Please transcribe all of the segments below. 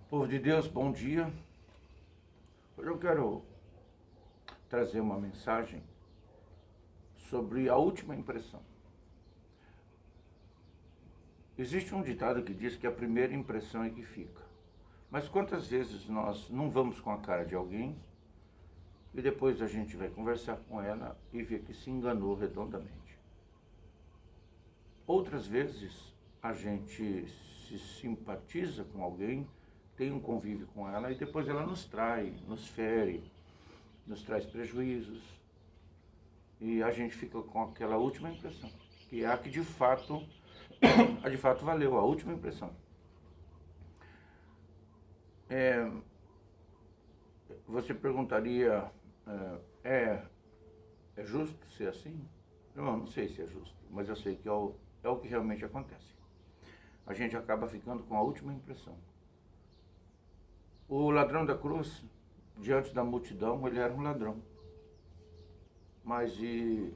Povo de Deus, bom dia. Hoje eu quero trazer uma mensagem sobre a última impressão. Existe um ditado que diz que a primeira impressão é que fica. Mas quantas vezes nós não vamos com a cara de alguém e depois a gente vai conversar com ela e vê que se enganou redondamente? Outras vezes a gente se simpatiza com alguém, tem um convívio com ela e depois ela nos trai, nos fere, nos traz prejuízos e a gente fica com aquela última impressão, que é a que de fato valeu, a última impressão. Você perguntaria, é justo ser assim? Não sei se é justo, mas eu sei que é o que realmente acontece. A gente acaba ficando com a última impressão. O ladrão da cruz, diante da multidão, ele era um ladrão. Mas e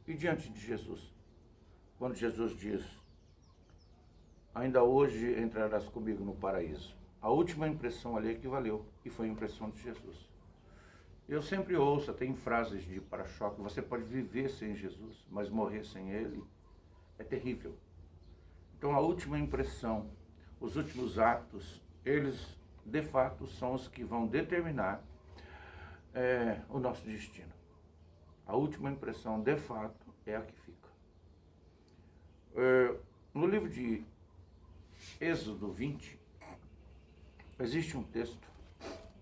diante de Jesus? Quando Jesus diz, ainda hoje entrarás comigo no paraíso. A última impressão ali é que valeu, e foi a impressão de Jesus. Eu sempre ouço, tem frases de para-choque, você pode viver sem Jesus, mas morrer sem Ele é terrível. Então a última impressão, os últimos atos, eles de fato são os que vão determinar o nosso destino. A última impressão, de fato, é a que fica. No livro de Êxodo 20, existe um texto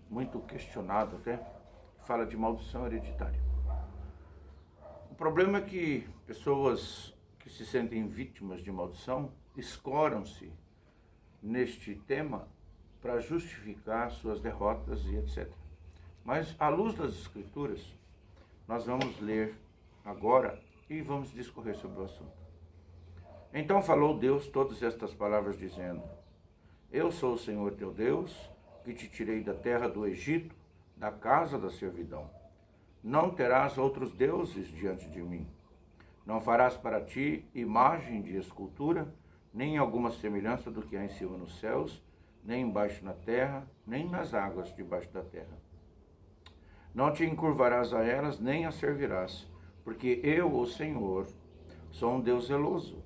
muito questionado até, que fala de maldição hereditária. O problema é que pessoas que se sentem vítimas de maldição escoram-se neste tema para justificar suas derrotas e etc. Mas, à luz das Escrituras, nós vamos ler agora e vamos discorrer sobre o assunto. Então falou Deus todas estas palavras, dizendo: Eu sou o Senhor teu Deus, que te tirei da terra do Egito, da casa da servidão. Não terás outros deuses diante de mim. Não farás para ti imagem de escultura, nem alguma semelhança do que há em cima nos céus, nem embaixo na terra, nem nas águas debaixo da terra. Não te encurvarás a elas, nem as servirás, porque eu, o Senhor, sou um Deus zeloso,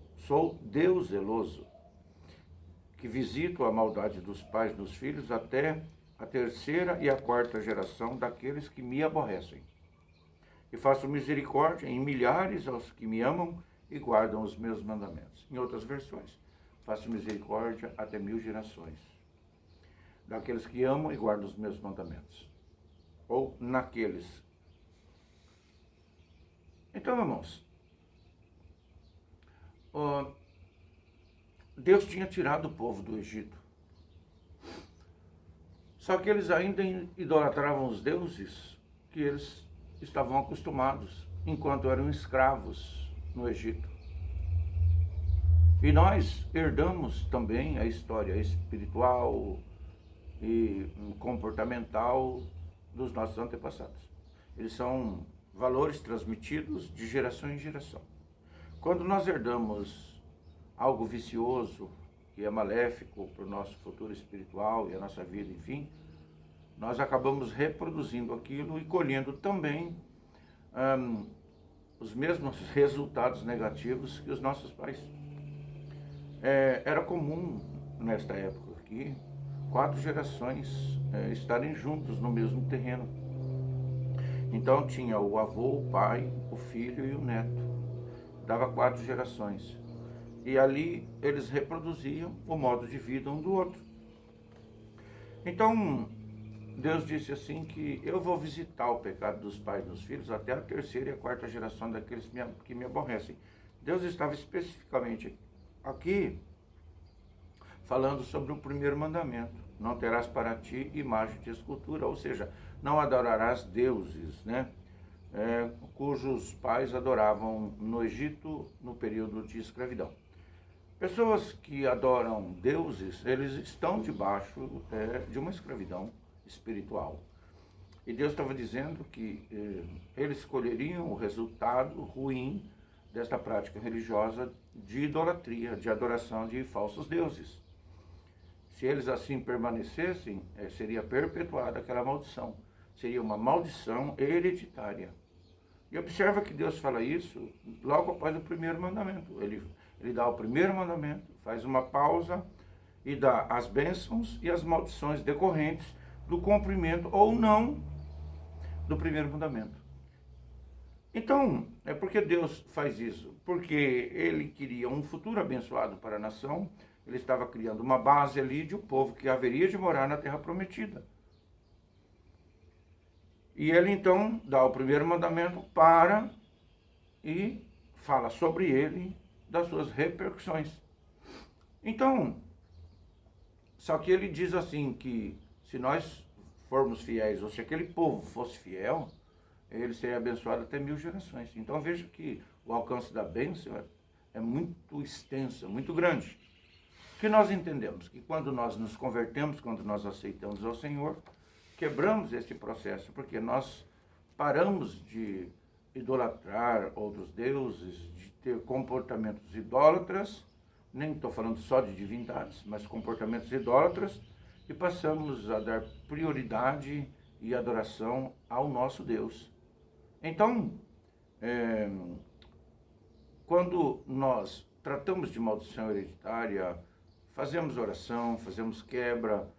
que visito a maldade dos pais dos filhos até a terceira e a quarta geração daqueles que me aborrecem. E faço misericórdia em milhares aos que me amam e guardam os meus mandamentos. Em outras versões, faço misericórdia até 1000 gerações daqueles que amam e guardam os meus mandamentos. Ou naqueles. Então, irmãos, Deus tinha tirado o povo do Egito. Só que eles ainda idolatravam os deuses que eles estavam acostumados, enquanto eram escravos no Egito. E nós herdamos também a história espiritual e comportamental dos nossos antepassados. Eles são valores transmitidos de geração em geração. Quando nós herdamos algo vicioso, que é maléfico para o nosso futuro espiritual e a nossa vida, enfim, nós acabamos reproduzindo aquilo e colhendo também os mesmos resultados negativos que os nossos pais. Era comum, nesta época aqui, 4 gerações estarem juntos no mesmo terreno. Então tinha o avô, o pai, o filho e o neto. Dava 4 gerações. E ali eles reproduziam o modo de vida um do outro. Então, Deus disse assim que eu vou visitar o pecado dos pais e dos filhos até a terceira e a quarta geração daqueles que me aborrecem. Deus estava especificamente aqui falando sobre o primeiro mandamento. Não terás para ti imagem de escultura, ou seja, não adorarás deuses, cujos pais adoravam no Egito no período de escravidão. Pessoas que adoram deuses, eles estão debaixo de uma escravidão espiritual. E Deus estava dizendo que eles escolheriam o resultado ruim desta prática religiosa de idolatria, de adoração de falsos deuses. se eles assim permanecessem, seria perpetuada aquela maldição. Seria uma maldição hereditária. E observa que Deus fala isso logo após o primeiro mandamento. Ele dá o primeiro mandamento, faz uma pausa e dá as bênçãos e as maldições decorrentes do cumprimento ou não do primeiro mandamento. Então, é porque Deus faz isso? Porque ele queria um futuro abençoado para a nação. Ele estava criando uma base ali de um povo que haveria de morar na terra prometida. E ele então dá o primeiro mandamento e fala sobre ele, das suas repercussões. Então, só que ele diz assim que se nós formos fiéis, ou se aquele povo fosse fiel, ele seria abençoado até 1000 gerações. Então veja que o alcance da bênção é muito extenso, muito grande. O que nós entendemos? Que quando nós nos convertemos, quando nós aceitamos ao Senhor, quebramos esse processo, porque nós paramos de idolatrar outros deuses, de ter comportamentos idólatras, nem estou falando só de divindades, mas comportamentos idólatras, e passamos a dar prioridade e adoração ao nosso Deus. Então, quando nós tratamos de maldição hereditária, fazemos oração, fazemos quebra,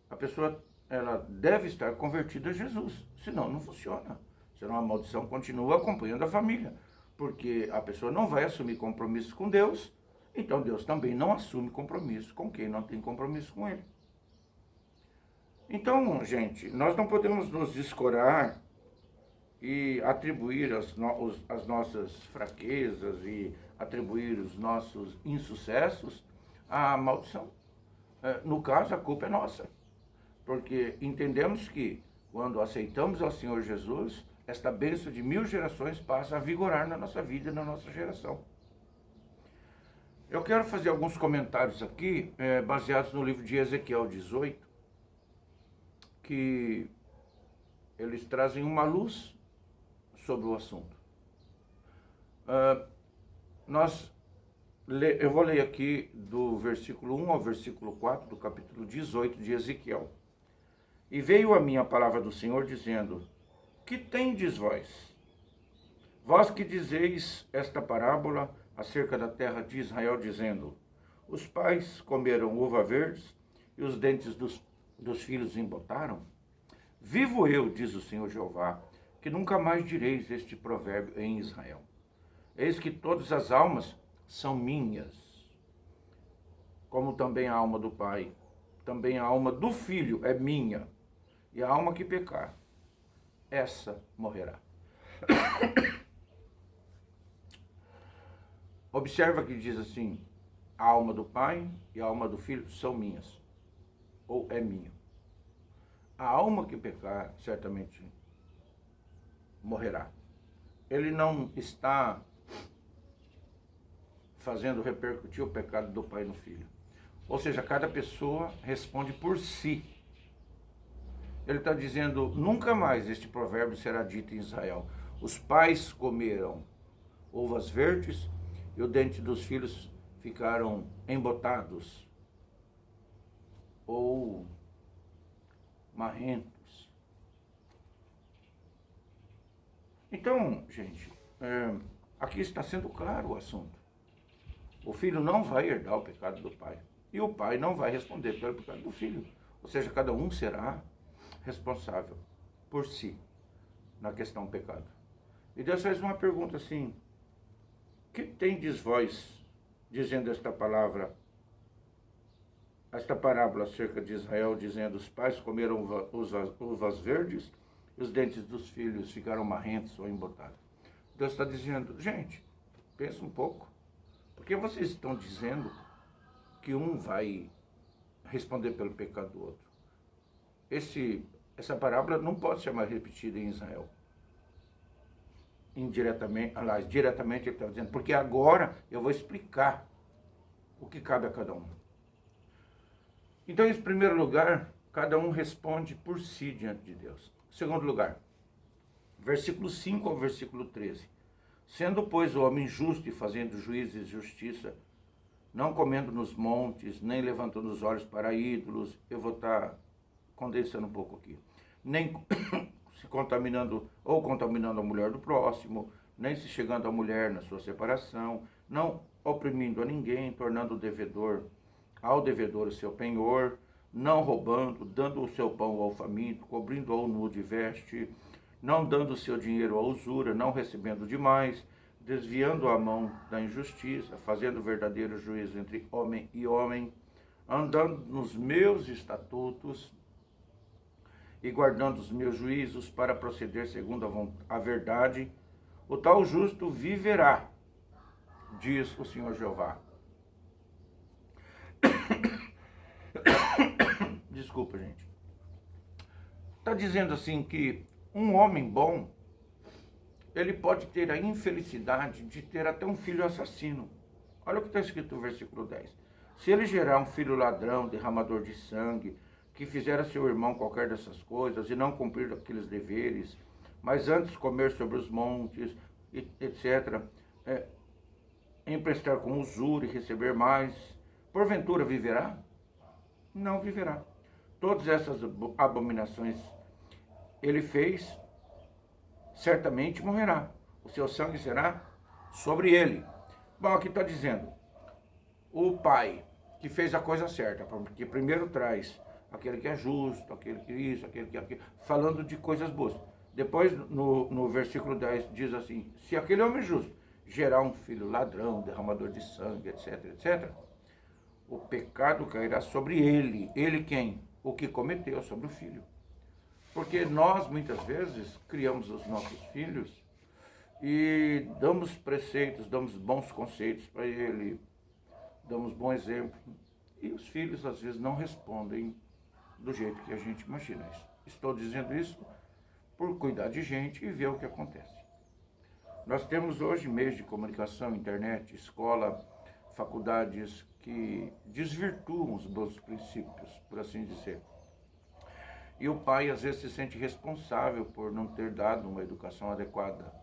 a pessoa ela deve estar convertida a Jesus, senão não funciona. Senão a maldição continua acompanhando a família, porque a pessoa não vai assumir compromisso com Deus, então Deus também não assume compromisso com quem não tem compromisso com Ele. Então, gente, nós não podemos nos descorar e atribuir as nossas fraquezas e atribuir os nossos insucessos à maldição. No caso, a culpa é nossa, porque entendemos que quando aceitamos ao Senhor Jesus, esta bênção de 1000 gerações passa a vigorar na nossa vida e na nossa geração. Eu quero fazer alguns comentários aqui, baseados no livro de Ezequiel 18, que eles trazem uma luz sobre o assunto. Eu vou ler aqui do versículo 1 ao versículo 4 do capítulo 18 de Ezequiel. E veio a mim a palavra do Senhor dizendo: que tendes vós? Vós que dizeis esta parábola acerca da terra de Israel, dizendo: os pais comeram uva verdes e os dentes dos filhos embotaram? Vivo eu, diz o Senhor Jeová, que nunca mais direis este provérbio em Israel. Eis que todas as almas são minhas, como também a alma do pai, também a alma do filho é minha, e a alma que pecar, essa morrerá. Observa que diz assim: a alma do pai e a alma do filho são minhas, ou é minha. A alma que pecar, certamente morrerá. Ele não está fazendo repercutir o pecado do pai no filho. Ou seja, cada pessoa responde por si. Ele está dizendo: nunca mais este provérbio será dito em Israel. Os pais comeram uvas verdes e o dente dos filhos ficaram embotados ou marrentos. Então, gente, aqui está sendo claro o assunto. O filho não vai herdar o pecado do pai. E o pai não vai responder pelo pecado do filho. Ou seja, cada um será responsável por si na questão do pecado. E Deus faz uma pergunta assim: que tendes vós dizendo esta palavra, esta parábola acerca de Israel, dizendo: os pais comeram uvas verdes e os dentes dos filhos ficaram marrentos ou embotados? Deus está dizendo: gente, pensa um pouco. Por que vocês estão dizendo que um vai responder pelo pecado do outro? Essa parábola não pode ser mais repetida em Israel. Indiretamente, aliás, diretamente ele está dizendo, porque agora eu vou explicar o que cabe a cada um. Então, em primeiro lugar, cada um responde por si diante de Deus. Em segundo lugar, versículo 5 ao versículo 13. Sendo, pois, o homem justo e fazendo juízo e justiça, não comendo nos montes, nem levantando os olhos para ídolos. Eu vou estar condensando um pouco aqui. Nem se contaminando ou contaminando a mulher do próximo, nem se chegando à mulher na sua separação, não oprimindo a ninguém, tornando ao devedor o seu penhor, não roubando, dando o seu pão ao faminto, cobrindo ao nu de veste, não dando o seu dinheiro à usura, não recebendo demais, desviando a mão da injustiça, fazendo verdadeiro juízo entre homem e homem, andando nos meus estatutos e guardando os meus juízos para proceder segundo a verdade, o tal justo viverá, diz o Senhor Jeová. Desculpa, gente. Está dizendo assim que um homem bom, ele pode ter a infelicidade de ter até um filho assassino. Olha o que está escrito no versículo 10. Se ele gerar um filho ladrão, derramador de sangue, que fizer a seu irmão qualquer dessas coisas e não cumprir aqueles deveres, mas antes comer sobre os montes, etc., emprestar com usura e receber mais, porventura viverá? Não viverá. Todas essas abominações ele fez, certamente morrerá. O seu sangue será sobre ele. Bom, aqui está dizendo, o pai que fez a coisa certa, porque primeiro traz aquele que é justo, aquele que isso, aquele que aquilo, falando de coisas boas. Depois, no versículo 10, diz assim, se aquele homem justo gerar um filho ladrão, derramador de sangue, etc., etc., o pecado cairá sobre ele. Ele quem? O que cometeu sobre o filho. Porque nós, muitas vezes, criamos os nossos filhos e damos preceitos, damos bons conceitos para ele, damos bom exemplo. E os filhos, às vezes, não respondem do jeito que a gente imagina. Estou dizendo isso por cuidar de gente e ver o que acontece. Nós temos hoje meios de comunicação, internet, escola, faculdades que desvirtuam os bons princípios, por assim dizer. E o pai, às vezes, se sente responsável por não ter dado uma educação adequada.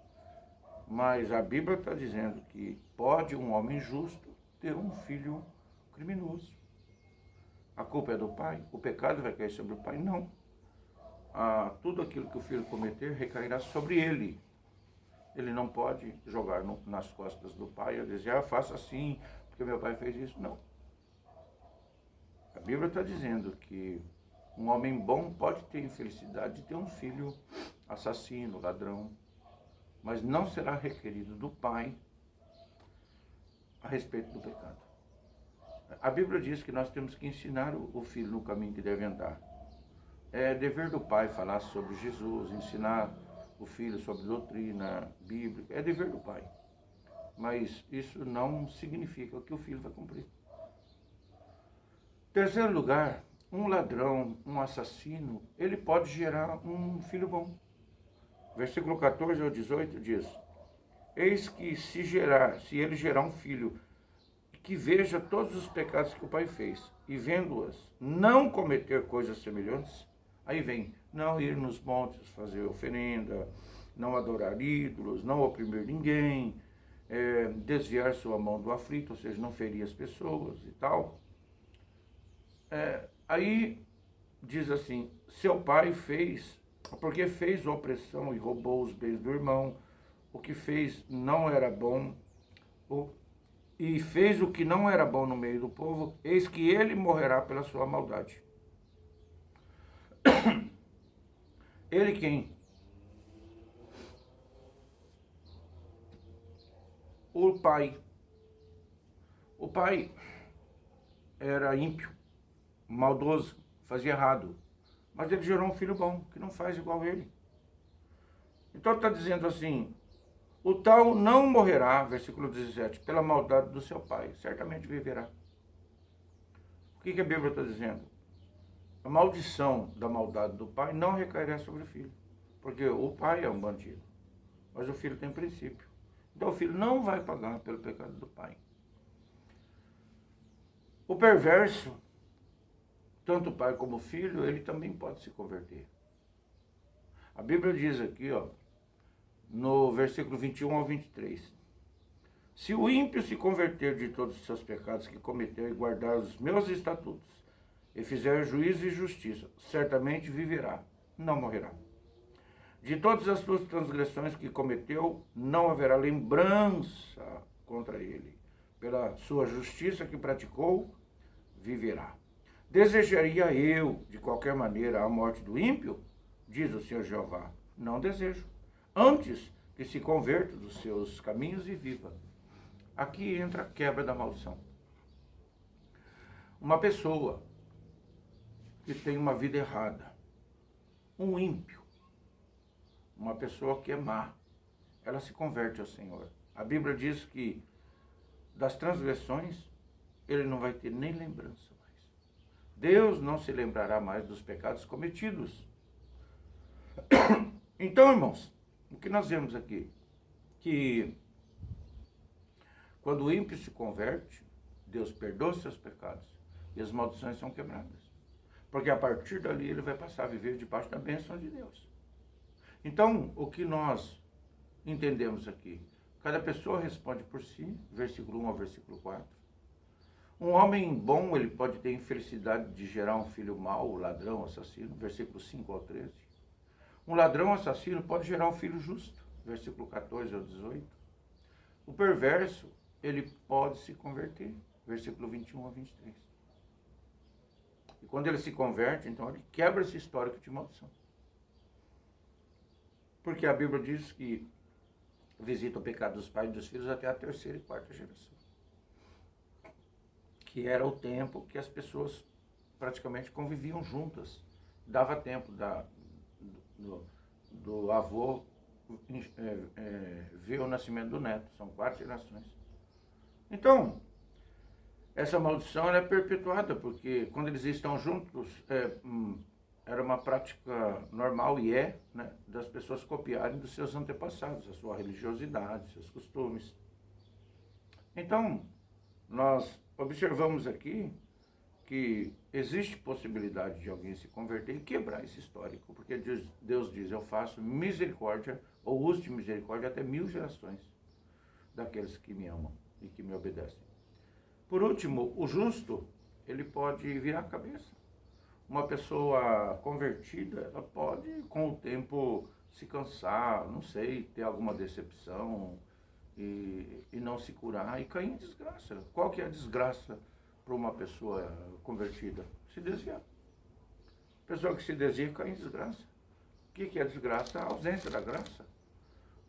Mas a Bíblia está dizendo que pode um homem justo ter um filho criminoso. A culpa é do pai? O pecado vai cair sobre o pai? Não. Tudo aquilo que o filho cometer recairá sobre ele. Ele não pode jogar nas costas do pai e dizer, faça assim, porque meu pai fez isso. Não. A Bíblia está dizendo que um homem bom pode ter infelicidade de ter um filho assassino, ladrão, mas não será requerido do pai a respeito do pecado. A Bíblia diz que nós temos que ensinar o filho no caminho que deve andar. É dever do pai falar sobre Jesus, ensinar o filho sobre doutrina bíblica, é dever do pai. Mas isso não significa que o filho vai cumprir. Terceiro lugar, um ladrão, um assassino, ele pode gerar um filho bom. Versículo 14 ao 18 diz, eis que se ele gerar um filho que veja todos os pecados que o pai fez, e vendo-as não cometer coisas semelhantes, aí vem, não ir nos montes fazer oferenda, não adorar ídolos, não oprimir ninguém, desviar sua mão do aflito, ou seja, não ferir as pessoas e tal. Aí diz assim, seu pai fez, porque fez opressão e roubou os bens do irmão, o que fez não era bom, e fez o que não era bom no meio do povo, eis que ele morrerá pela sua maldade. Ele quem? O pai. O pai era ímpio, maldoso, fazia errado. Mas ele gerou um filho bom, que não faz igual ele. Então está dizendo assim, o tal não morrerá, versículo 17, pela maldade do seu pai, certamente viverá. O que a Bíblia está dizendo? A maldição da maldade do pai não recairá sobre o filho, porque o pai é um bandido, mas o filho tem princípio. Então o filho não vai pagar pelo pecado do pai. O perverso, tanto o pai como o filho, ele também pode se converter. A Bíblia diz aqui, no versículo 21 ao 23, Se o ímpio se converter de todos os seus pecados que cometeu e guardar os meus estatutos, e fizer juízo e justiça, certamente viverá, não morrerá. De todas as suas transgressões que cometeu, não haverá lembrança contra ele. Pela sua justiça que praticou, viverá. Desejaria eu, de qualquer maneira, a morte do ímpio? Diz o Senhor Jeová. Não desejo. Antes que se converta dos seus caminhos e viva. Aqui entra a quebra da maldição. Uma pessoa que tem uma vida errada, um ímpio, uma pessoa que é má, ela se converte ao Senhor. A Bíblia diz que das transgressões ele não vai ter nem lembrança mais. Deus não se lembrará mais dos pecados cometidos. Então, irmãos, o que nós vemos aqui? Que quando o ímpio se converte, Deus perdoa seus pecados e as maldições são quebradas. Porque a partir dali ele vai passar a viver debaixo da bênção de Deus. Então, o que nós entendemos aqui? Cada pessoa responde por si, versículo 1 ao versículo 4. Um homem bom, ele pode ter infelicidade de gerar um filho mau, ladrão, assassino, versículo 5 ao 13. Um ladrão assassino pode gerar um filho justo, versículo 14 ao 18. O perverso, ele pode se converter, versículo 21 ao 23. E quando ele se converte, então ele quebra esse histórico de maldição. Porque a Bíblia diz que visita o pecado dos pais e dos filhos até a terceira e quarta geração. Que era o tempo que as pessoas praticamente conviviam juntas. Dava tempo do avô ver o nascimento do neto. São 4 gerações. Então, essa maldição ela é perpetuada, porque quando eles estão juntos, era uma prática normal e né, das pessoas copiarem dos seus antepassados, a sua religiosidade, seus costumes. Então, nós observamos aqui que existe possibilidade de alguém se converter e quebrar esse histórico, porque Deus diz, eu faço misericórdia, ou uso de misericórdia até 1000 gerações daqueles que me amam e que me obedecem. Por último, o justo, ele pode virar a cabeça. Uma pessoa convertida, ela pode, com o tempo, se cansar, não sei, ter alguma decepção e não se curar e cair em desgraça. Qual que é a desgraça para uma pessoa convertida? Se desviar. Pessoa que se desvia cai em desgraça. O que é desgraça? A ausência da graça.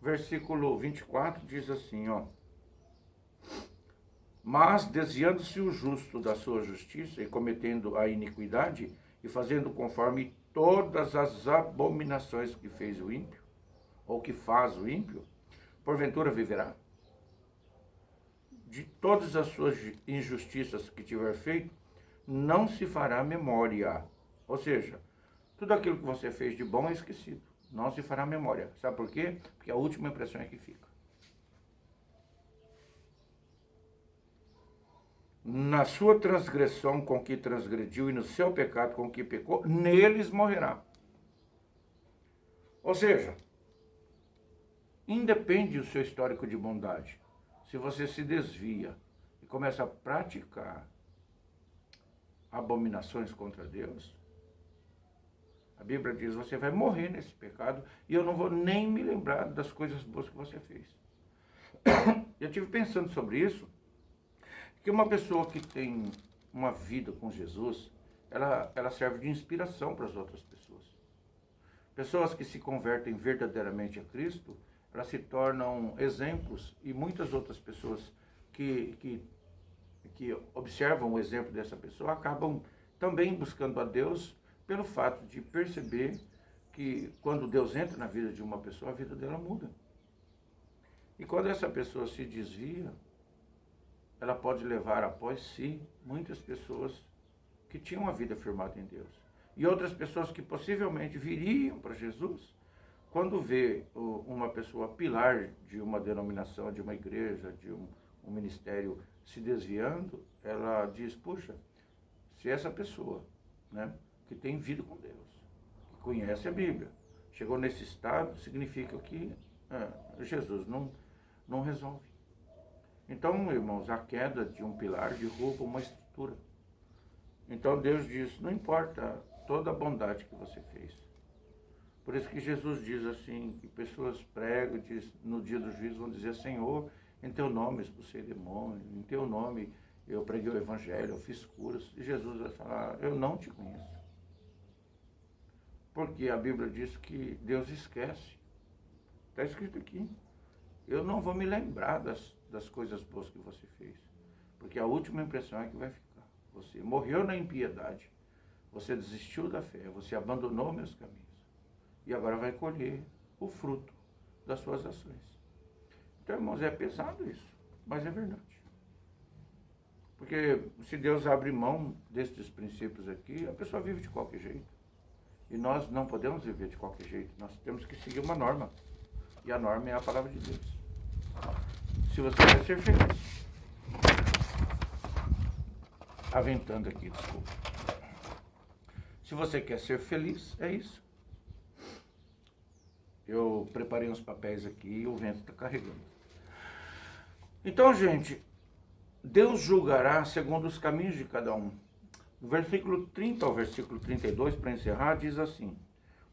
Versículo 24 diz assim, ó. Mas, desviando-se o justo da sua justiça e cometendo a iniquidade e fazendo conforme todas as abominações que fez o ímpio, ou que faz o ímpio, porventura viverá. De todas as suas injustiças que tiver feito, não se fará memória. Ou seja, tudo aquilo que você fez de bom é esquecido. Não se fará memória. Sabe por quê? Porque a última impressão é que fica. Na sua transgressão com que transgrediu e no seu pecado com que pecou, neles morrerá. Ou seja, independe do seu histórico de bondade. Se você se desvia e começa a praticar abominações contra Deus, a Bíblia diz, você vai morrer nesse pecado e eu não vou nem me lembrar das coisas boas que você fez. Eu estive pensando sobre isso, que uma pessoa que tem uma vida com Jesus, ela serve de inspiração para as outras pessoas. Pessoas que se convertem verdadeiramente a Cristo, elas se tornam exemplos e muitas outras pessoas que observam o exemplo dessa pessoa acabam também buscando a Deus pelo fato de perceber que quando Deus entra na vida de uma pessoa, a vida dela muda. E quando essa pessoa se desvia, ela pode levar após si muitas pessoas que tinham a vida firmada em Deus. E outras pessoas que possivelmente viriam para Jesus, quando vê uma pessoa pilar de uma denominação, de uma igreja, de um ministério se desviando, ela diz, puxa, se essa pessoa, né, que tem vida com Deus, que conhece a Bíblia, chegou nesse estado, significa que Jesus não resolve. Então, irmãos, a queda de um pilar derruba uma estrutura. Então Deus diz, não importa toda a bondade que você fez. Por isso que Jesus diz assim, que pessoas pregam, no dia do juízo vão dizer, Senhor, em teu nome eu expulsei demônio, em teu nome eu preguei o evangelho, eu fiz curas. E Jesus vai falar, eu não te conheço. Porque a Bíblia diz que Deus esquece. Está escrito aqui. Eu não vou me lembrar das coisas boas que você fez. Porque a última impressão é que vai ficar. Você morreu na impiedade. Você desistiu da fé. Você abandonou meus caminhos. E agora vai colher o fruto das suas ações. Então, irmãos, é pesado isso. Mas é verdade. Porque se Deus abre mão destes princípios aqui, a pessoa vive de qualquer jeito. E nós não podemos viver de qualquer jeito. Nós temos que seguir uma norma. E a norma é a palavra de Deus. Se você quer ser feliz. Aventando aqui, desculpa. Se você quer ser feliz, é isso. Eu preparei uns papéis aqui e o vento está carregando. Então, gente, Deus julgará segundo os caminhos de cada um. No versículo 30 ao versículo 32, para encerrar, diz assim: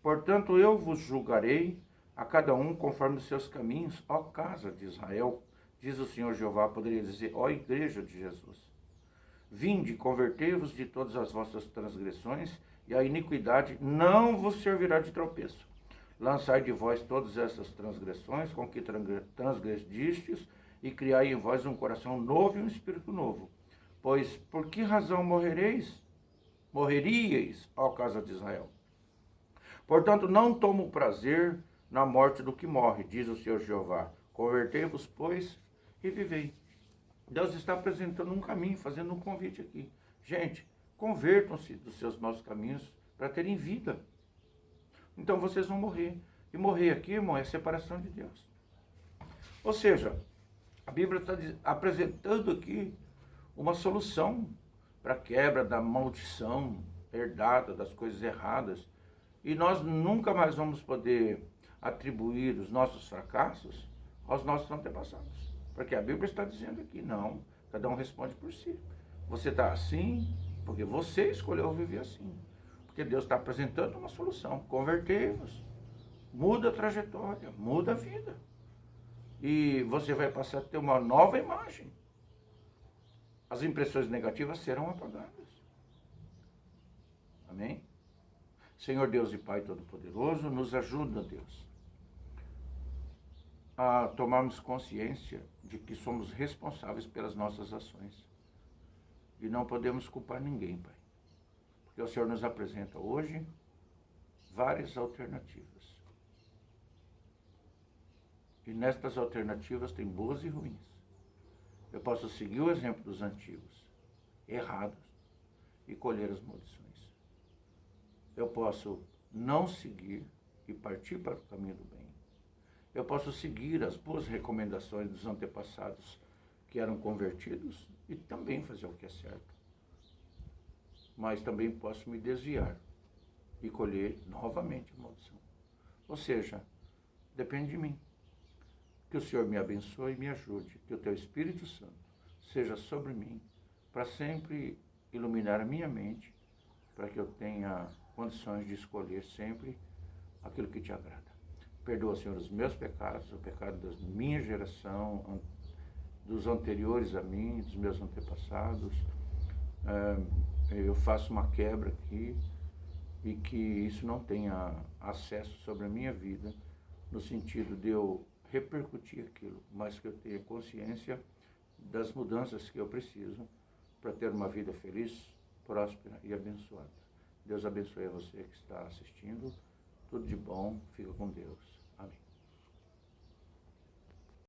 Portanto, eu vos julgarei a cada um conforme os seus caminhos, ó casa de Israel, diz o Senhor Jeová, poderia dizer, ó igreja de Jesus. Vinde, convertei-vos de todas as vossas transgressões, e a iniquidade não vos servirá de tropeço. Lançai de vós todas essas transgressões com que transgredistes, e criai em vós um coração novo e um espírito novo. Pois por que razão morreríeis, ó casa de Israel? Portanto, não tomo prazer na morte do que morre, diz o Senhor Jeová. Convertei-vos, pois, e vivei. Deus está apresentando um caminho, fazendo um convite aqui. Gente, convertam-se dos seus maus caminhos para terem vida. Então vocês vão morrer. E morrer aqui, irmão, é separação de Deus. Ou seja, a Bíblia está apresentando aqui uma solução para a quebra da maldição herdada, das coisas erradas. E nós nunca mais vamos poder atribuir os nossos fracassos aos nossos antepassados. Porque a Bíblia está dizendo aqui, não, cada um responde por si. Você está assim porque você escolheu viver assim. Porque Deus está apresentando uma solução. Convertei-vos, muda a trajetória, muda a vida. E você vai passar a ter uma nova imagem. As impressões negativas serão apagadas. Amém? Senhor Deus e Pai Todo-Poderoso, nos ajuda, Deus, a tomarmos consciência de que somos responsáveis pelas nossas ações. E não podemos culpar ninguém, Pai. Porque o Senhor nos apresenta hoje várias alternativas. E nestas alternativas tem boas e ruins. Eu posso seguir o exemplo dos antigos, errados, e colher as maldições. Eu posso não seguir e partir para o caminho do bem. Eu posso seguir as boas recomendações dos antepassados que eram convertidos e também fazer o que é certo. Mas também posso me desviar e colher novamente a maldição. Ou seja, depende de mim. Que o Senhor me abençoe e me ajude, que o Teu Espírito Santo seja sobre mim, para sempre iluminar a minha mente, para que eu tenha condições de escolher sempre aquilo que Te agrada. Perdoa, Senhor, os meus pecados, o pecado da minha geração, dos anteriores a mim, dos meus antepassados. Eu faço uma quebra aqui e que isso não tenha acesso sobre a minha vida, no sentido de eu repercutir aquilo, mas que eu tenha consciência das mudanças que eu preciso para ter uma vida feliz, próspera e abençoada. Deus abençoe a você que está assistindo. Tudo de bom. Fica com Deus. Amém.